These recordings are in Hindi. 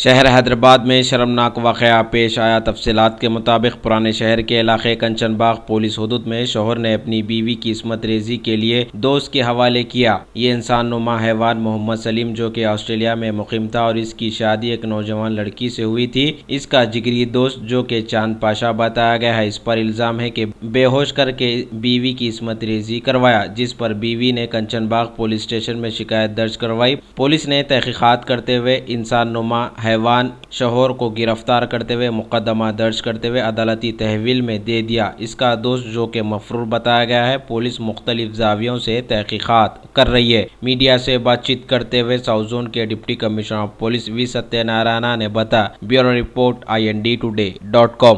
शहर हैदराबाद में शर्मनाक वाक़या पेश आया। तफसीलात के मुताबिक पुराने शहर के इलाके कंचनबाग पुलिस हुदूद में शोहर ने अपनी बीवी की इस्मत रेजी के लिए दोस्त के हवाले किया। ये इंसान नुमा हैवान मोहम्मद सलीम जो कि ऑस्ट्रेलिया में मुकीम था और इसकी शादी एक नौजवान लड़की से हुई थी। इसका जिगरी दोस्त जो कि चांद पाशा बताया गया है, इस पर इल्ज़ाम है कि बेहोश करके बीवी की इस्मत रेजी करवाया, जिस पर बीवी ने कंचनबाग पुलिस स्टेशन में शिकायत दर्ज करवाई। पुलिस ने तहकीकात करते हुए इंसान नुमा हैवान शोहर को गिरफ्तार करते हुए मुकदमा दर्ज करते हुए अदालती तहवील में दे दिया। इसका दोस्त जो कि मफरूर बताया गया है। पुलिस मुख्तलिफ जावियों से तहकीकात कर रही है। मीडिया से बातचीत करते हुए साउथ जोन के deputy commissioner of police V Satyanarayana ने बताया। Bureau report INDtoday.com।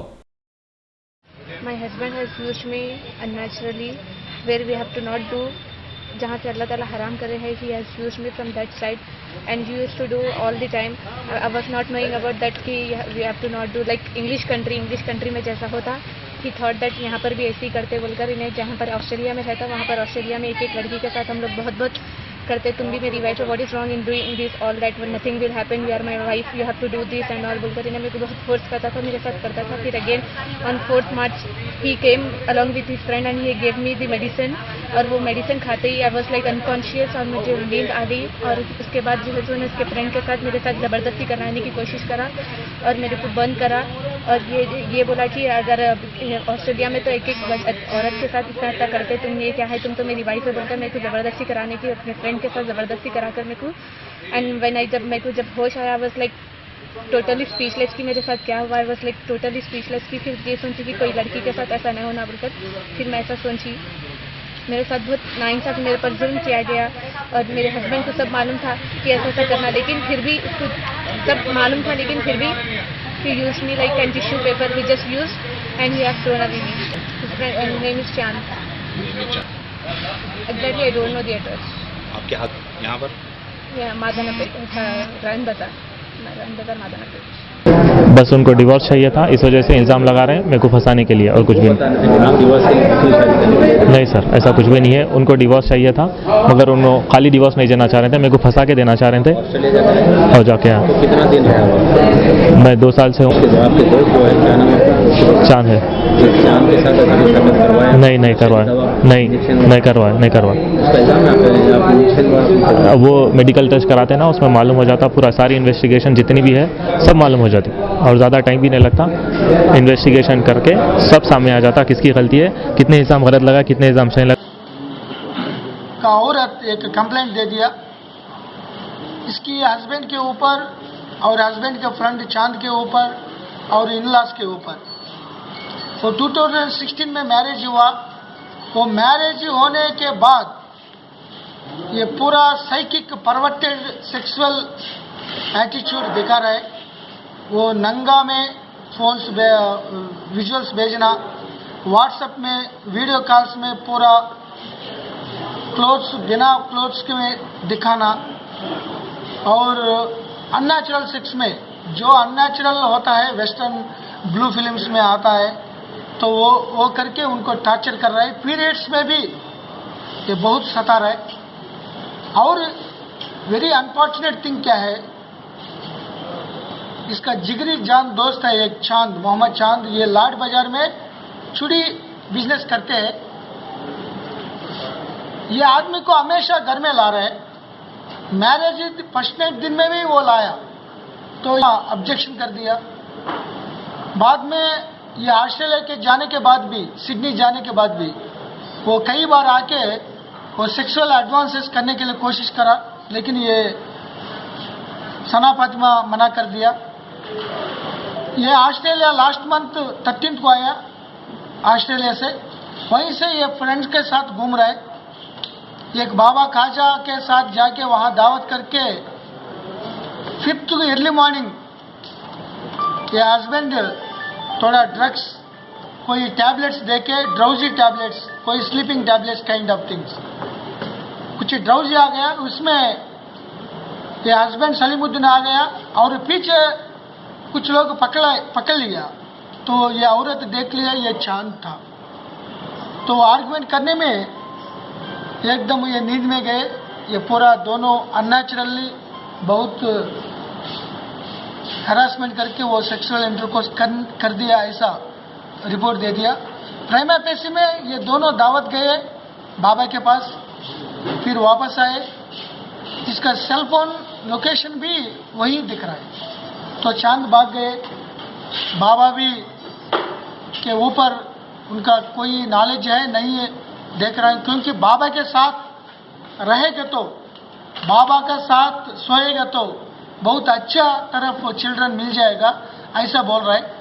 My husband has used me unnaturally where we have to not do, जहाँ से अल्लाह ताला हराम करे है। He has used me from that side and he used to do all the time. I was not knowing about that कि we have to not do like English country में जैसा होता, he thought that यहाँ पर भी ऐसे ही करते बोलकर इन्हें, जहाँ पर ऑस्ट्रेलिया में रहता वहाँ पर ऑस्ट्रेलिया में एक लड़की के साथ हम लोग बहुत करते, तुम भी मेरी वाइफ हो, what is wrong in doing this all that, nothing will happen, you are my wife, you have to do this and all बोलकर इन्हें मेरे को बहुत फोर्स करता था, मेरे साथ करता था। फिर again on 4th March he came along with his friend and he gave me the medicine, और वो मेडिसिन खाते ही आई वॉज लाइक अनकॉन्शियस और मुझे नींद आ गई। और उसके बाद जो है तो उसके फ्रेंड के साथ मेरे साथ ज़बरदस्ती कराने की कोशिश करा और मेरे को बंद करा और ये बोला कि अगर ऑस्ट्रेलिया में तो एक औरत के साथ इतना ऐसा करते, तुम ये क्या है, तुम तो मेरी वाइफ है बोलकर मेरे को ज़बरदस्ती कराने की, अपने फ्रेंड के साथ ज़बरदस्ती कराकर मेरे को। एंड व्हेन आई मेरे को जब होश आया, वाज लाइक टोटली स्पीचलेस कि मेरे साथ क्या हुआ। I was like totally speechless कि फिर ये सोची कि कोई लड़की के साथ ऐसा नहीं होना बोलकर फिर मैं ऐसा सोची। मेरे साथ बहुत नाइंसाफ़ी मेरे पर जुल्म किया गया और मेरे हस्बैंड को सब मालूम था कि ऐसा करना, लेकिन फिर भी उसको सब मालूम था, लेकिन फिर भी he used me like an tissue paper, he just used and he has thrown away me. His name is Chand. Exactly, I don't know the address. आपके हाथ यहाँ पर? Yeah, मादनापेट, रन बाजार मादनापेट। बस उनको डिवोर्स चाहिए था, इस वजह से इल्ज़ाम लगा रहे हैं मेरे को फंसाने के लिए, और कुछ भी नहीं सर, ऐसा कुछ भी नहीं है। उनको डिवोर्स चाहिए था मगर उनको खाली डिवोर्स नहीं देना चाह रहे थे, मेरे को फंसा के देना चाह रहे थे। और जाके यहाँ कितना दिन हुआ? मैं 2 साल से हूँ। आपके दोस्त जो है क्या नाम है? चांद है। चांद के साथ करवाया? नहीं करवाया, नहीं करवाया। वो मेडिकल टेस्ट कराते हैं ना, उसमें मालूम हो जाता पूरा, सारी इन्वेस्टिगेशन जितनी भी है सब मालूम हो जाती और ज़्यादा टाइम भी नहीं लगता। इन्वेस्टिगेशन करके सब सामने आ जाता किसकी गलती है, कितने इल्ज़ाम गलत लगा, कितने इल्ज़ाम सही लगा। का औरत एक कंप्लेंट दे दिया इसकी हस्बैंड के ऊपर और हस्बैंड के फ्रेंड चांद के ऊपर और इन-लॉज के ऊपर। तो 2016 में मैरिज हुआ। वो मैरिज होने के बाद ये पूरा साइकिक परवर्टेड सेक्सुअल एटीट्यूड दिखा रहा है। वो नंगा में फोन्स विजुअल्स भेजना, व्हाट्सएप में वीडियो कॉल्स में पूरा क्लोथ्स बिना क्लोथ्स के में दिखाना, और अननेचुरल सेक्स में जो अननेचुरल होता है वेस्टर्न ब्लू फिल्म्स में आता है, तो वो करके उनको टॉर्चर कर रहा है। पीरियड्स में भी ये बहुत सता रहा है। और वेरी अनफॉर्चुनेट थिंग क्या है, इसका जिगरी जान दोस्त है एक चांद, मोहम्मद चांद, ये लाड बाजार में चूड़ी बिजनेस करते हैं। ये आदमी को हमेशा घर में ला रहे हैं। मैरिज फर्स्ट नाइट दिन में भी वो लाया तो ऑब्जेक्शन कर दिया। बाद में ये ऑस्ट्रेलिया के जाने के बाद भी, सिडनी जाने के बाद भी वो कई बार आके वो सेक्सुअल एडवांसेस करने के लिए कोशिश करा, लेकिन ये सना फातिमा मना कर दिया। ये ऑस्ट्रेलिया लास्ट मंथ 13 को आया ऑस्ट्रेलिया से, वहीं से ये फ्रेंड्स के साथ घूम रहा है। एक बाबा खाजा के साथ जाके वहाँ दावत करके 5th को अर्ली मॉर्निंग ये हस्बैंड थोड़ा ड्रग्स, कोई टैबलेट्स देके, ड्राउजी टैबलेट्स, कोई sleeping tablets kind of things, कुछ ड्राउजी आ गया, उसमें ये हस्बैंड सलीमुद्दीन आ गया और पीछे कुछ लोग पकड़ लिया। तो ये औरत देख लिया ये चांद था, तो आर्गुमेंट करने में एकदम ये नींद में गए। ये पूरा दोनों अननेचुरली बहुत हरासमेंट करके वो सेक्सुअल इंटरकोर्स कर दिया, ऐसा रिपोर्ट दे दिया। प्राइमा फेसी में ये दोनों दावत गए बाबा के पास, फिर वापस आए। इसका सेल फोन लोकेशन भी वही दिख रहा है। तो चांद भाग गए, बाबा भी के ऊपर उनका कोई नॉलेज है नहीं है, देख रहा है, क्योंकि बाबा के साथ रहेगा तो, बाबा का साथ सोएगा तो बहुत अच्छा तरफ चिल्ड्रन मिल जाएगा, ऐसा बोल रहा है।